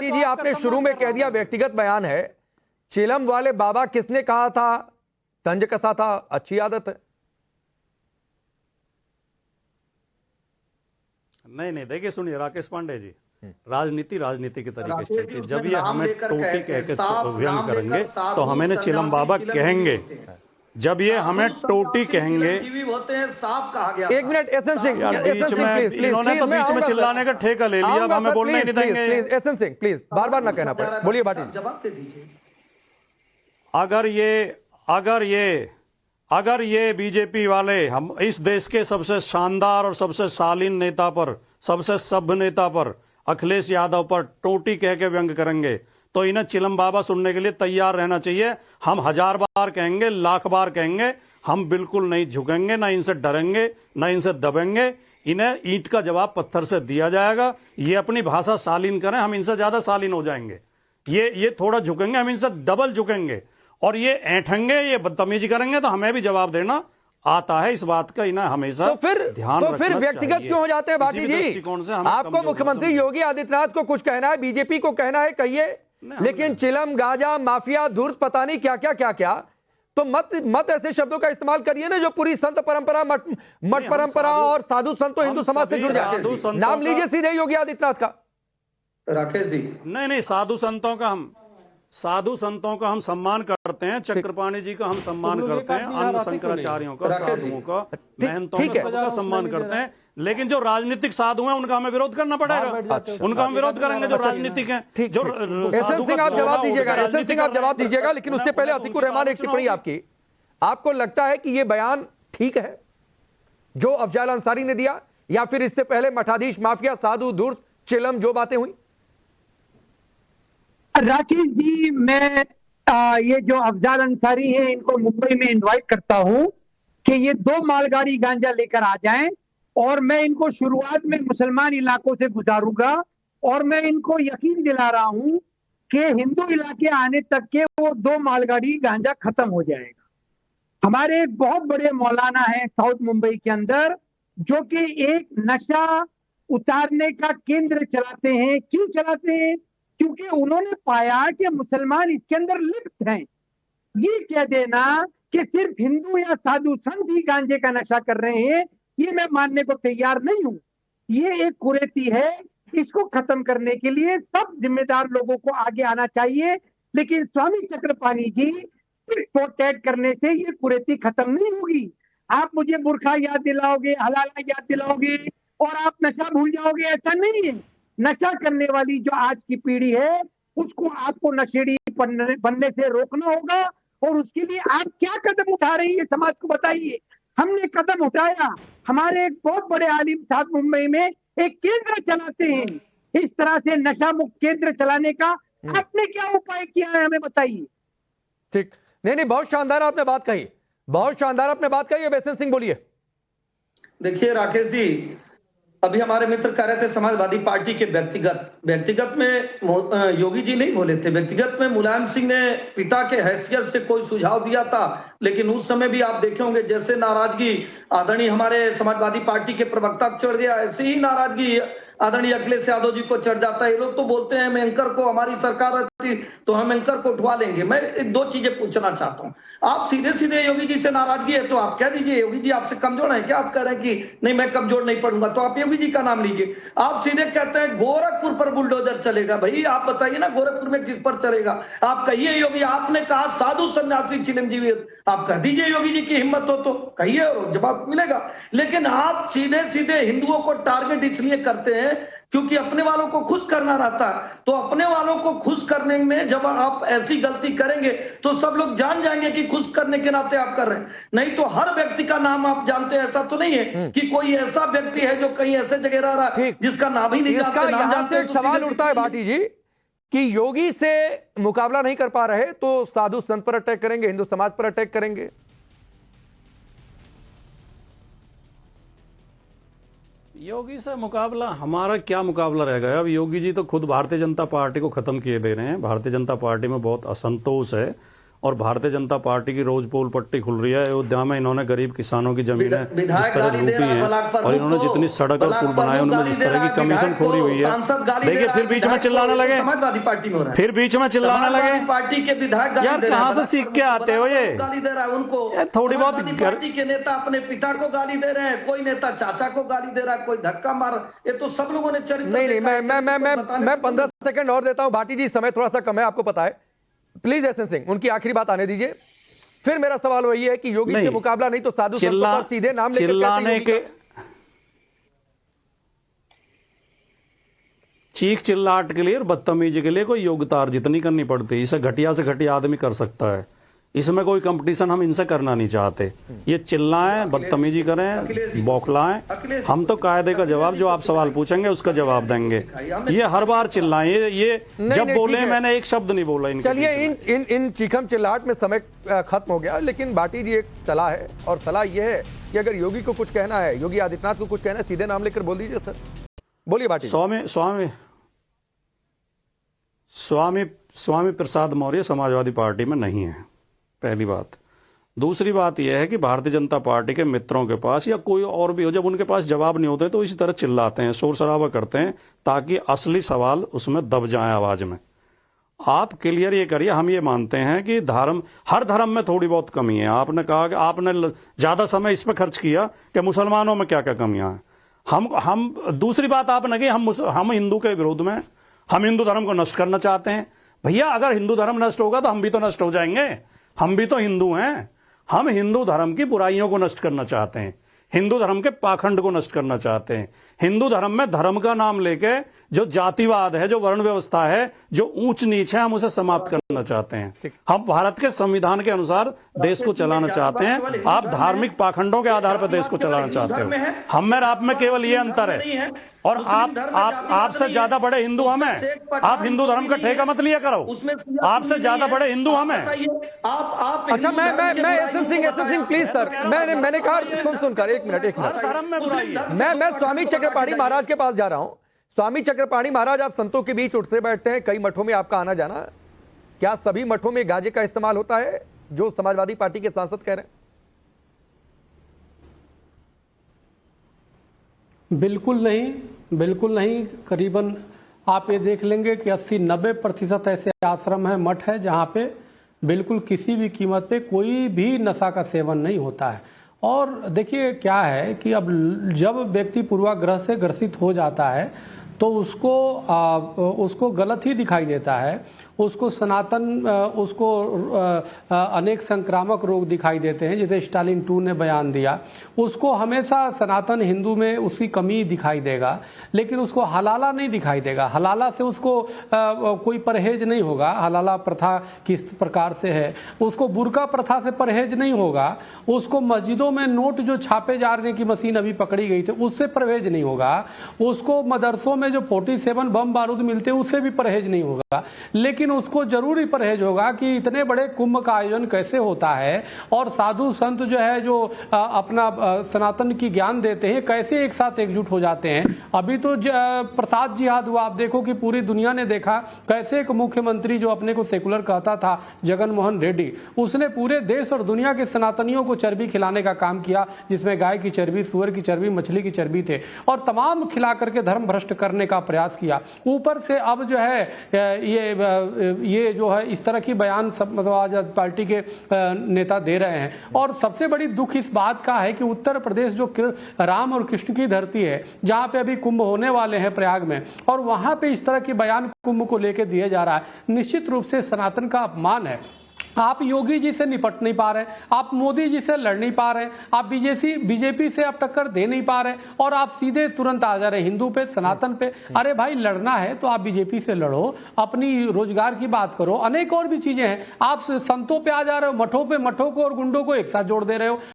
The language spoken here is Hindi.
भाटी जी, आपने शुरू में कह दिया व्यक्तिगत बयान है। चिलम वाले बाबा किसने कहा था तंज कसा था? अच्छी आदत है। नहीं, देखिए सुनिए राकेश पांडे जी, राजनीति राजनीति के तरीके से चलती है। जब ये हमें टोटी कह के व्यंग करेंगे तो हमें चिलम बाबा कहेंगे। जब ये हमें टोटी कहेंगे, एक मिनट एसएन सिंह, बीच में इन्होंने तो बीच में चिल्लाने का ठेका ले लिया, अब हमें बोलना ही नहीं देंगे। प्लीज एसएन सिंह, प्लीज बार बार ना कहना पड़े, बोलिए भाटी जी। जवाब दे दीजिए। अगर ये बीजेपी वाले हम इस देश के सबसे शानदार और सबसे शालीन नेता पर, सबसे सभ्य नेता पर, अखिलेश यादव पर टोटी कह के व्यंग करेंगे तो इन्हें चिलम बाबा सुनने के लिए तैयार रहना चाहिए। हम 1000 बार कहेंगे, लाख बार कहेंगे, हम बिल्कुल नहीं झुकेंगे, ना इनसे डरेंगे, ना इनसे दबेंगे। इन्हें ईंट का जवाब पत्थर से दिया जाएगा। ये अपनी भाषा शालीन करें, हम इनसे ज्यादा शालीन हो जाएंगे। ये थोड़ा झुकेंगे, हम इनसे डबल झुकेंगे। और ये ऐंठेंगे, ये बदतमीजी करेंगे तो हमें भी जवाब देना आता है। इस बात का इन्हें हमेशा तो फिर व्यक्तिगत क्यों हो जाते हैं भाटी जी? आपको मुख्यमंत्री योगी आदित्यनाथ को कुछ कहना है, बीजेपी को कहना है, कहिए, लेकिन चिलम, गांजा, माफिया, धूर्त, पता नहीं क्या क्या क्या क्या, तो मत ऐसे शब्दों का इस्तेमाल करिए ना जो पूरी संत परंपरा, मठ परंपरा और साधु संतों हिंदू समाज से जुड़ जाए। नाम लीजिए सीधे योगी आदित्यनाथ का। राकेश जी, नहीं, साधु संतों का हम सम्मान करते हैं, चक्रपाणी जी का हम सम्मान करते हैं, अन्य शंकराचार्यों का, साधुओं का, महंतों का, सबका सम्मान करते हैं। लेकिन जो राजनीतिक साधु हैं उनका हमें विरोध करना पड़ेगा। उनका हम विरोध करेंगे जो राजनीतिक हैं। जो एसएन सिंह आप जवाब दीजिएगा, एसएन सिंह आप जवाब दीजिएगा, लेकिन उससे पहले अतीकुर रहमान एक टिप्पणी आपकी। आपको लगता है कि यह बयान ठीक है जो अफजाल अंसारी ने दिया, या फिर इससे पहले मठाधीश, माफिया, साधु, धूर्त, चिलम जो बातें हुई? राकेश जी, मैं ये जो अफजाल अंसारी हैं इनको मुंबई में इनवाइट करता हूं कि ये 2 मालगाड़ी गांजा लेकर आ जाएं, और मैं इनको शुरुआत में मुसलमान इलाकों से गुजारूंगा, और मैं इनको यकीन दिला रहा हूं कि हिंदू इलाके आने तक के वो 2 मालगाड़ी गांजा खत्म हो जाएगा। हमारे एक बहुत बड़े मौलाना हैं साउथ मुंबई के अंदर, जो कि एक नशा उतारने का केंद्र चलाते हैं। क्यों चलाते हैं? क्योंकि उन्होंने पाया कि मुसलमान इसके अंदर लिप्त हैं। ये कह देना कि सिर्फ हिंदू या साधु संत ही गांजे का नशा कर रहे हैं, ये मैं मानने को तैयार नहीं हूं। ये एक कुरीति है, इसको खत्म करने के लिए सब जिम्मेदार लोगों को आगे आना चाहिए। लेकिन स्वामी चक्रपाणी जी प्रोटेक्ट करने से ये कुरीति खत्म नहीं होगी। आप मुझे बुरखा याद दिलाओगे, हलाला याद दिलाओगे और आप नशा भूल जाओगे, ऐसा नहीं है। नशा करने वाली जो आज की पीढ़ी है उसको आपको नशेड़ी बनने से रोकना होगा, और उसके लिए आप क्या कदम उठा रही है समाज को बताइए। हमने कदम उठाया, हमारे एक बहुत बड़े आलिम साहब मुंबई में एक केंद्र चलाते हैं, इस तरह से नशा मुक्त केंद्र चलाने का आपने क्या उपाय किया है हमें बताइए। ठीक, नहीं, बहुत शानदार आपने बात कही, बहुत शानदार आपने बात कही। अब एसएन सिंह बोलिए। देखिए राकेश जी, अभी हमारे मित्र कह रहे थे समाजवादी पार्टी के व्यक्तिगत में योगी जी नहीं बोले थे। व्यक्तिगत में मुलायम सिंह ने पिता के हैसियत से कोई सुझाव दिया था, लेकिन उस समय भी आप देखे होंगे जैसे नाराजगी आदरणीय हमारे समाजवादी पार्टी के प्रवक्ता को चढ़ गया, ऐसे ही नाराजगी आदरणीय अखिलेश यादव जी को चढ़ जाता है। ये लोग तो बोलते हैं एंकर को, हमारी सरकार रहती तो हम एंकर को उठवा लेंगे। मैं 2 चीजें पूछना चाहता हूं। आप सीधे सीधे योगी जी से नाराजगी है तो आप कह दीजिए योगी जी आपसे कमजोर है क्या? आप कह रहे हैं कि नहीं मैं कमजोर नहीं पड़ूंगा, तो आप योगी जी का नाम लीजिए। आप सीधे कहते हैं गोरखपुर पर बुलडोजर चलेगा। भाई आप बताइए ना गोरखपुर में किस पर चलेगा? आप कहिए योगी, आपने कहा साधु सन्यासी चिलम जी, आप कह दीजिए योगी जी की हिम्मत हो तो कहिए और जवाब मिलेगा। लेकिन आप सीधे सीधे हिंदुओं को टारगेट इसलिए करते हैं क्योंकि अपने वालों को खुश करना रहता है। तो अपने वालों को खुश करने में जब आप ऐसी गलती करेंगे तो सब लोग जान जाएंगे कि खुश करने के नाते आप कर रहे हैं। नहीं तो हर व्यक्ति का नाम आप जानते हैं, ऐसा तो नहीं है कि कोई ऐसा व्यक्ति है जो कहीं ऐसे जगह रह रहा है जिसका नाम ही नहीं जानते। यहां से एक सवाल उठता है भाटी जी कि योगी से मुकाबला नहीं कर पा रहे तो साधु संत पर अटैक करेंगे, हिंदू समाज पर अटैक करेंगे। योगी से मुकाबला, हमारा क्या मुकाबला रहेगा? अब योगी जी तो खुद भारतीय जनता पार्टी को खत्म किए दे रहे हैं। भारतीय जनता पार्टी में बहुत असंतोष है और भारतीय जनता पार्टी की रोज पोल पट्टी खुल रही है। अयोध्या में इन्होंने गरीब किसानों की जमीनें जिस तरह लूटी हैं और इन्होंने जितनी सड़क और पुल बनाए उनमें जिस तरह की कमीशन खोरी हुई है। देखिए फिर बीच में चिल्लाने लगे, समाजवादी पार्टी में हो रहा है, फिर बीच में चिल्लाने लगे। पार्टी के विधायक गाली यार दे रहे हैं, कहाँ से सीख के आते हो ये? गाली दे रहा है उनको। थोड़ी बहुत पार्टी के नेता अपने पिता को गाली दे रहे हैं, कोई नेता चाचा को गाली दे रहा है, कोई धक्का मार। ये तो सब लोगों ने चरित्र नहीं, मैं 15 सेकंड और देता हूं भाटी जी, समय थोड़ा सा कम है आपको पता है। प्लीज एसएन सिंह उनकी आखिरी बात आने दीजिए। फिर मेरा सवाल वही है कि योगी से मुकाबला नहीं तो साधु संतों पर सीधे नाम लेकर चिल्लाने के चीख चिल्लाहट के लिए और बदतमीजी के लिए कोई योग्यता अर्जित नहीं करनी पड़ती। इसे घटिया से घटिया आदमी कर सकता है, इसमें कोई कंपटीशन हम इनसे करना नहीं चाहते। ये चिल्लाएं, बदतमीजी करें, बौखलाएं, हम तो कायदे का जवाब जो आप सवाल पूछेंगे उसका जवाब देंगे। ये हर बार चिल्लाएं, ये जब बोले मैंने एक शब्द नहीं बोला इनके। चलिए इन चीखम चिल्लाहट में समय खत्म हो गया, लेकिन भाटी जी एक सलाह है और सलाह यह है कि अगर योगी को कुछ कहना है, योगी आदित्यनाथ को कुछ कहना है, सीधे नाम लेकर बोल दीजिए सर। बोलिए भाटी। स्वामी प्रसाद मौर्य समाजवादी पार्टी में नहीं है, पहली बात। दूसरी बात यह है कि भारतीय जनता पार्टी के मित्रों के पास या कोई और भी हो, जब उनके पास जवाब नहीं होते तो इसी तरह चिल्लाते हैं, शोर शराबा करते हैं ताकि असली सवाल उसमें दब जाए आवाज में। आप क्लियर ये करिए, हम ये मानते हैं कि हर धर्म में थोड़ी बहुत कमी है। आपने कहा कि आपने ज्यादा समय इस पर खर्च किया कि मुसलमानों में क्या क्या कमियां हैं। हम दूसरी बात आपने की हम हिंदू के विरोध में, हम हिंदू धर्म को नष्ट करना चाहते हैं। भैया अगर हिंदू धर्म नष्ट होगा तो हम भी तो नष्ट हो जाएंगे, हम भी तो हिंदू हैं। हम हिंदू धर्म की बुराइयों को नष्ट करना चाहते हैं, हिंदू धर्म के पाखंड को नष्ट करना चाहते हैं। हिंदू धर्म में धर्म का नाम लेके जो जातिवाद है, जो वर्ण व्यवस्था है, जो ऊंच नीच है, हम उसे समाप्त करना चाहते हैं। हम भारत के संविधान के अनुसार देश को चलाना चाहते हैं। आप धार्मिक पाखंडों के आधार पर देश को चलाना चाहते हो। हम और आप में केवल ये अंतर है। और आपसे ज्यादा बड़े हिंदू हम हैं। आप हिंदू धर्म का ठेका मत लिया करो, आपसे ज्यादा बड़े हिंदू हम हैं। अच्छा मैं एसएन सिंह प्लीज सर, मैंने कहा सुनकर एक मिनट मैं स्वामी चक्रपाणी महाराज के पास जा रहा हूं। स्वामी चक्रपाणी महाराज, आप संतों के बीच उठते बैठते हैं, कई मठों में आपका आना जाना, क्या सभी मठों में गाजे का इस्तेमाल होता है जो समाजवादी पार्टी के सांसद कह रहे हैं? बिल्कुल नहीं। करीबन आप ये देख लेंगे कि 80-90% ऐसे आश्रम है, मठ है, जहाँ पे बिल्कुल किसी भी कीमत पे कोई भी नशा का सेवन नहीं होता है। और देखिए क्या है कि अब जब व्यक्ति पूर्वाग्रह से ग्रसित हो जाता है तो उसको गलत ही दिखाई देता है, उसको अनेक संक्रामक रोग दिखाई देते हैं, जैसे स्टालिन 2 ने बयान दिया। उसको हमेशा सनातन हिंदू में उसकी कमी दिखाई देगा, लेकिन उसको हलाला नहीं दिखाई देगा। हलाला से उसको कोई परहेज नहीं होगा। हलाला प्रथा किस प्रकार से है, उसको बुर्का प्रथा से परहेज नहीं होगा। उसको मस्जिदों में नोट जो छापे जाने की मशीन अभी पकड़ी गई थी उससे परहेज नहीं होगा। उसको मदरसों में जो 47 बम बारूद मिलते हैं उससे भी परहेज नहीं होगा। लेकिन उसको जरूरी परहेज होगा कि इतने बड़े कुंभ का आयोजन कैसे होता है और साधु संत जो है जो अपना सनातन की ज्ञान देते हैं कैसे एक साथ एकजुट हो जाते हैं। अभी तो प्रसाद जिहाद हुआ, आप देखो कि पूरी दुनिया ने देखा कैसे एक मुख्यमंत्री जो अपने को सेकुलर कहता था, जगन मोहन रेड्डी, उसने पूरे देश और दुनिया के सनातनियों को चर्बी खिलाने का काम किया, जिसमें गाय की चर्बी, सुअर की चर्बी, मछली की चर्बी थे, और तमाम खिला करके धर्म भ्रष्ट करने का प्रयास किया। ऊपर से अब जो है ये जो है इस तरह की बयान समाजवादी पार्टी के नेता दे रहे हैं। और सबसे बड़ी दुख इस बात का है कि उत्तर प्रदेश जो राम और कृष्ण की धरती है, जहां पे अभी कुंभ होने वाले हैं प्रयाग में, और वहां पे इस तरह की बयान कुंभ को लेकर दिया जा रहा है, निश्चित रूप से सनातन का अपमान है। आप योगी जी से निपट नहीं पा रहे, आप मोदी जी से लड़ नहीं पा रहे, आप बीजेपी से आप टक्कर दे नहीं पा रहे, और आप सीधे तुरंत आ जा रहे हिंदू पे, सनातन पे। अरे भाई लड़ना है तो आप बीजेपी से लड़ो, अपनी रोजगार की बात करो, अनेक और भी चीजें हैं। आप संतों पे आ जा रहे हो, मठों को और गुंडों को एक साथ जोड़ दे रहे हो।